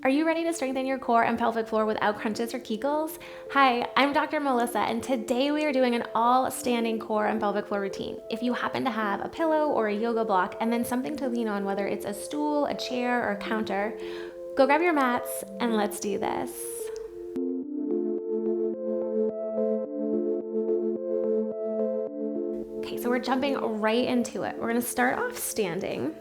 Are you ready to strengthen your core and pelvic floor without crunches or kegels? Hi, I'm Dr. Melissa, and today we are doing an all-standing core and pelvic floor routine. If you happen to have a pillow or a yoga block and then something to lean on, whether it's a stool, a chair, or a counter, go grab your mats and let's do this. Okay, so we're jumping right into it. We're gonna start off standing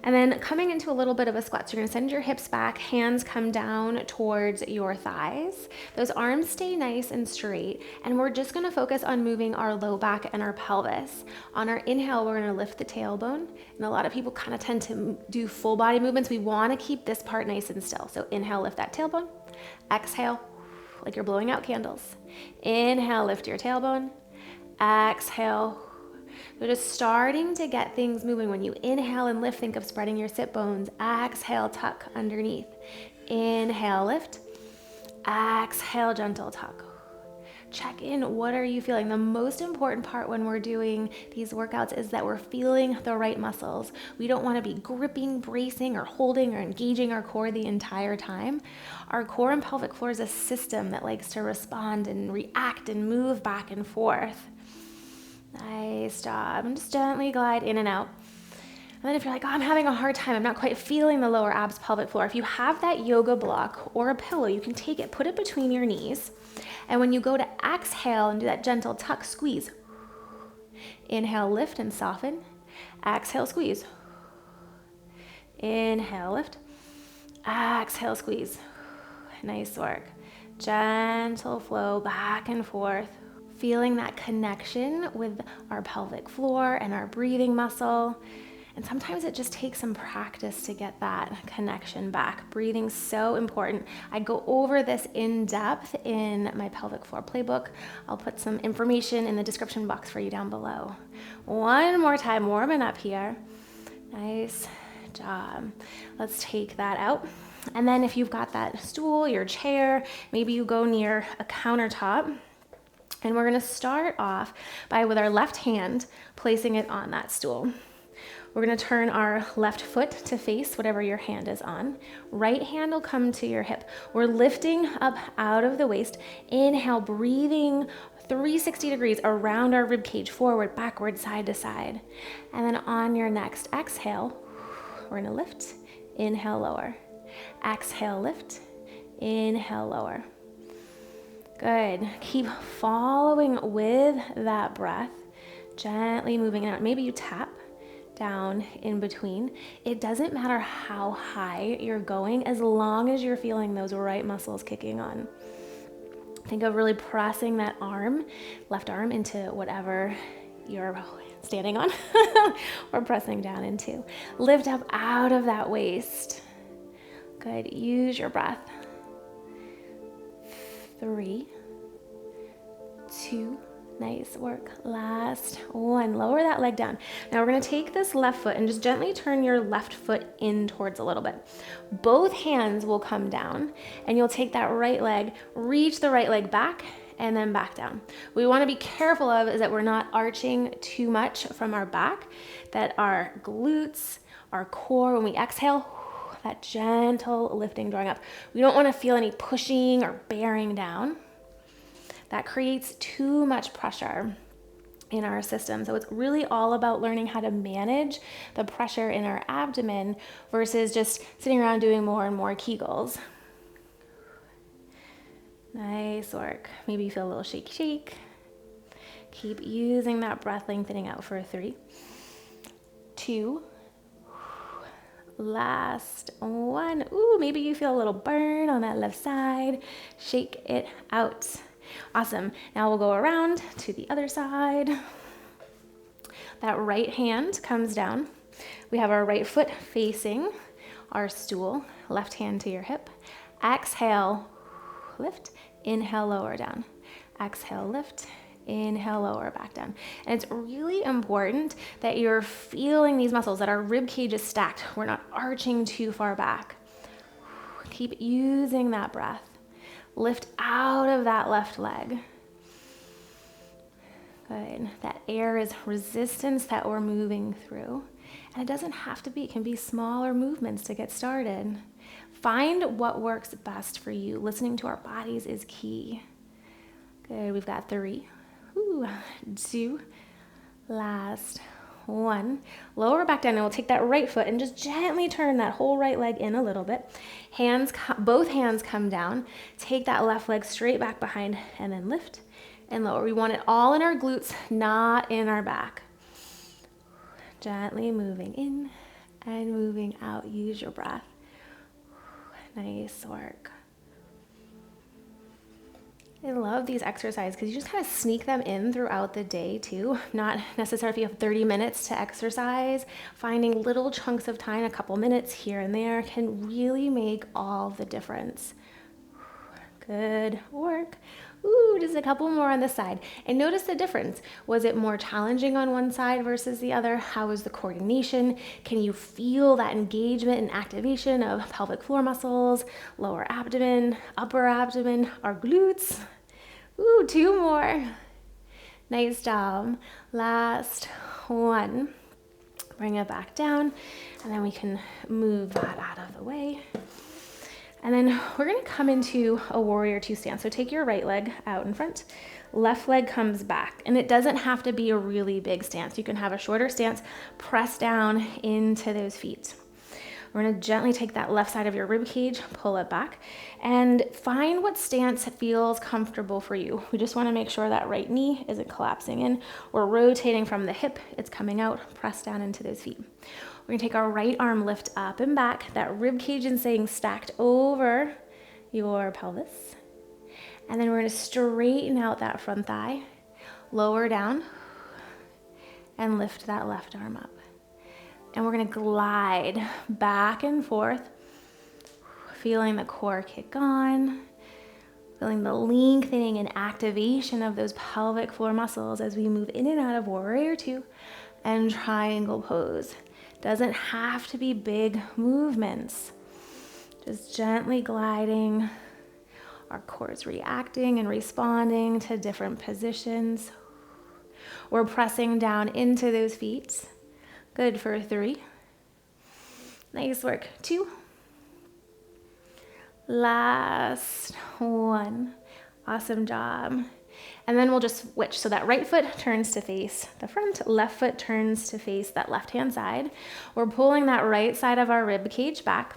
and then coming into a little bit of a squat. So you're gonna send your hips back, hands come down towards your thighs. Those arms stay nice and straight, and we're just gonna focus on moving our low back and our pelvis. On our inhale, we're gonna lift the tailbone, and a lot of people kind of tend to do full body movements. We wanna keep this part nice and still. So inhale, lift that tailbone. Exhale, like you're blowing out candles. Inhale, lift your tailbone. Exhale. We're just starting to get things moving. When you inhale and lift, think of spreading your sit bones. Exhale, tuck underneath. Inhale, lift. Exhale, gentle tuck. Check in, what are you feeling? The most important part when we're doing these workouts is that we're feeling the right muscles. We don't want to be gripping, bracing, or holding or engaging our core the entire time. Our core and pelvic floor is a system that likes to respond and react and move back and forth. Nice job. And just gently glide in and out. And then if you're like, oh, I'm having a hard time, I'm not quite feeling the lower abs, pelvic floor. If you have that yoga block or a pillow, you can take it, put it between your knees. And when you go to exhale and do that gentle tuck, squeeze. Inhale, lift and soften. Exhale, squeeze. Inhale, lift. Exhale, squeeze. Nice work. Gentle flow back and forth. Feeling that connection with our pelvic floor and our breathing muscle. And sometimes it just takes some practice to get that connection back. Breathing's so important. I go over this in depth in my pelvic floor playbook. I'll put some information in the description box for you down below. One more time, warming up here. Nice job. Let's take that out. And then if you've got that stool, your chair, maybe you go near a countertop. And we're gonna start off by, with our left hand, placing it on that stool. We're gonna turn our left foot to face whatever your hand is on. Right hand will come to your hip. We're lifting up out of the waist. Inhale, breathing 360 degrees around our rib cage, forward, backward, side to side. And then on your next exhale, we're gonna lift, inhale, lower. Exhale, lift, inhale, lower. Good. Keep following with that breath, gently moving it out. Maybe you tap down in between. It doesn't matter how high you're going as long as you're feeling those right muscles kicking on. Think of really pressing that arm, left arm, into whatever you're standing on or pressing down into. Lift up out of that waist. Good. Use your breath. 3, 2, nice work. Last one. Lower that leg down. Now we're going to take this left foot and just gently turn your left foot in towards a little bit. Both hands will come down, and you'll take that right leg, reach the right leg back, and then back down. What we want to be careful of is that we're not arching too much from our back, that our glutes, our core, when we exhale, that gentle lifting, drawing up. We don't want to feel any pushing or bearing down. That creates too much pressure in our system. So it's really all about learning how to manage the pressure in our abdomen versus just sitting around doing more and more kegels. Nice work. Maybe you feel a little shake. Keep using that breath, lengthening out for 3, 2, last one. Ooh, maybe you feel a little burn on that left side. Shake it out. Awesome. Now we'll go around to the other side. That right hand comes down. We have our right foot facing our stool. Left hand to your hip. Exhale, lift. Inhale, lower down. Exhale, lift. Inhale, lower, back down. And it's really important that you're feeling these muscles, that our rib cage is stacked. We're not arching too far back. Keep using that breath. Lift out of that left leg. Good. That air is resistance that we're moving through. And it doesn't have to be, it can be smaller movements to get started. Find what works best for you. Listening to our bodies is key. Good, we've got 3, 2, last 1. Lower back down, and we'll take that right foot and just gently turn that whole right leg in a little bit. Both hands come down. Take that left leg straight back behind and then lift and lower. We want it all in our glutes, not in our back. Gently moving in and moving out. Use your breath. Nice work. I love these exercises because you just kind of sneak them in throughout the day too. Not necessarily if you have 30 minutes to exercise. Finding little chunks of time, a couple minutes here and there, can really make all the difference. Good work. Just a couple more on this side. And notice the difference. Was it more challenging on one side versus the other? How was the coordination? Can you feel that engagement and activation of pelvic floor muscles, lower abdomen, upper abdomen, our glutes? 2 more. Nice job. Last 1. Bring it back down, and then we can move that out of the way. And then we're gonna come into a warrior 2 stance. So take your right leg out in front, left leg comes back, and it doesn't have to be a really big stance. You can have a shorter stance, press down into those feet. We're gonna gently take that left side of your rib cage, pull it back, and find what stance feels comfortable for you. We just wanna make sure that right knee isn't collapsing in. We're rotating from the hip, it's coming out, press down into those feet. We're gonna take our right arm, lift up and back, that rib cage is staying stacked over your pelvis. And then we're gonna straighten out that front thigh, lower down, and lift that left arm up. And we're gonna glide back and forth, feeling the core kick on, feeling the lengthening and activation of those pelvic floor muscles as we move in and out of warrior 2 and triangle pose. Doesn't have to be big movements. Just gently gliding. Our core's reacting and responding to different positions. We're pressing down into those feet. Good for 3. Nice work. 2. Last 1. Awesome job. And then we'll just switch. So that right foot turns to face the front, left foot turns to face that left-hand side. We're pulling that right side of our rib cage back,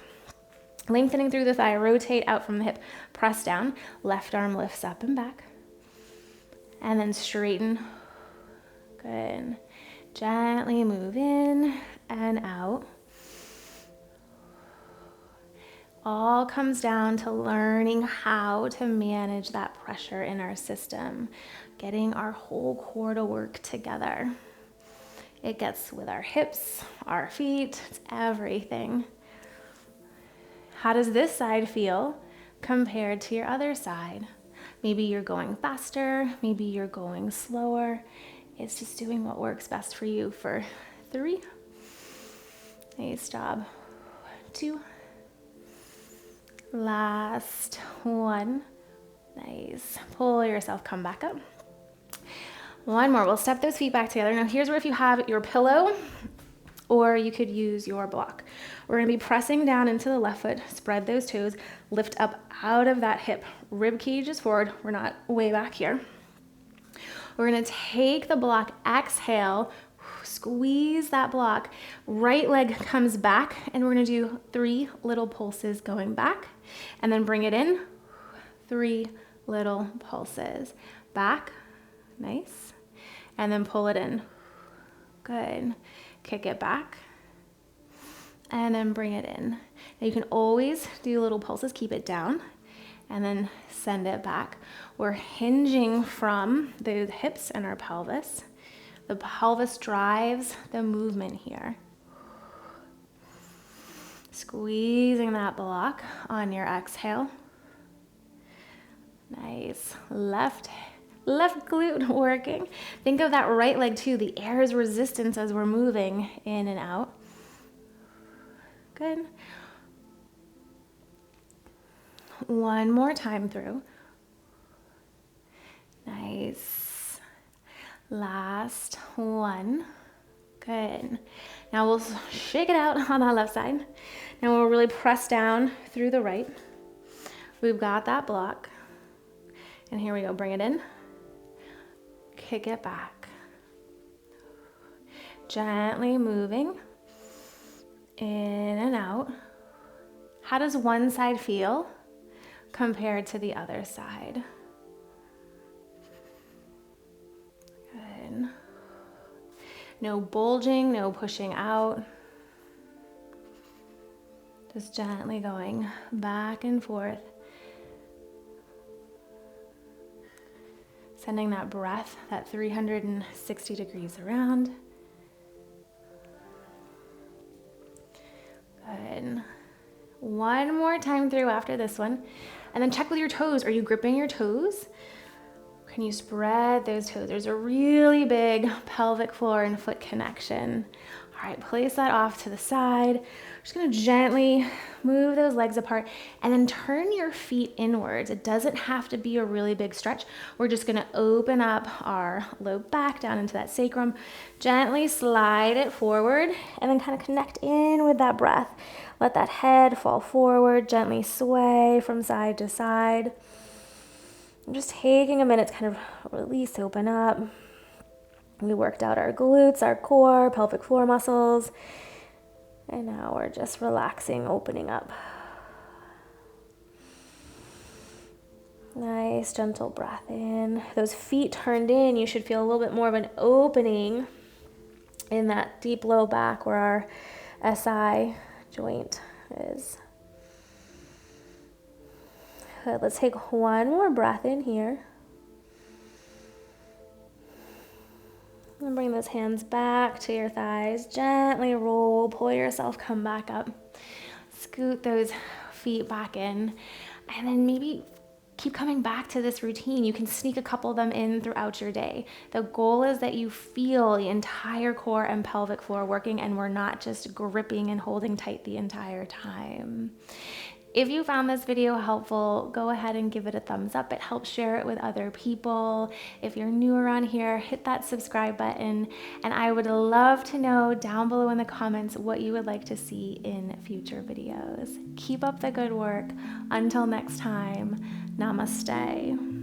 lengthening through the thigh, rotate out from the hip, press down, left arm lifts up and back. And then straighten. Good. Gently move in and out. All comes down to learning how to manage that pressure in our system, getting our whole core to work together. It gets with our hips, our feet, it's everything. How does this side feel compared to your other side? Maybe you're going faster, maybe you're going slower. It's just doing what works best for you for 3. Nice job. 2. Last 1. Nice. Pull yourself, come back up. 1 more. We'll step those feet back together. Now here's where if you have your pillow or you could use your block. We're going to be pressing down into the left foot, spread those toes, lift up out of that hip. Rib cage is forward. We're not way back here. We're going to take the block, exhale, squeeze that block. Right leg comes back, and we're going to do 3 little pulses going back, and then bring it in. 3 little pulses. Back, nice. And then pull it in. Good. Kick it back, and then bring it in. Now you can always do little pulses, keep it down, and then send it back. We're hinging from the hips and our pelvis. The pelvis drives the movement here. Squeezing that block on your exhale. Nice. Left glute working. Think of that right leg too. The air is resistance as we're moving in and out. Good. 1 more time through. Nice. Last 1. Good. Now we'll shake it out on that left side. Now we'll really press down through the right. We've got that block. And here we go, bring it in. Kick it back. Gently moving in and out. How does one side feel compared to the other side? Good. No bulging, no pushing out. Just gently going back and forth. Sending that breath, that 360 degrees around. Good. One more time through after this one. And then check with your toes. Are you gripping your toes? Can you spread those toes? There's a really big pelvic floor and foot connection. All right, place that off to the side. Just gonna gently move those legs apart and then turn your feet inwards. It doesn't have to be a really big stretch. We're just gonna open up our low back down into that sacrum. Gently slide it forward and then kind of connect in with that breath. Let that head fall forward, gently sway from side to side. I'm just taking a minute to kind of release, open up. We worked out our glutes, our core, pelvic floor muscles. And now we're just relaxing, opening up. Nice, gentle breath in. Those feet turned in, you should feel a little bit more of an opening in that deep low back where our SI joint is. Good. Let's take one more breath in here. And bring those hands back to your thighs. Gently roll, pull yourself, come back up. Scoot those feet back in. And then maybe keep coming back to this routine. You can sneak a couple of them in throughout your day. The goal is that you feel the entire core and pelvic floor working and we're not just gripping and holding tight the entire time. If you found this video helpful, go ahead and give it a thumbs up. It helps share it with other people. If you're new around here, hit that subscribe button. And I would love to know down below in the comments what you would like to see in future videos. Keep up the good work. Until next time, namaste.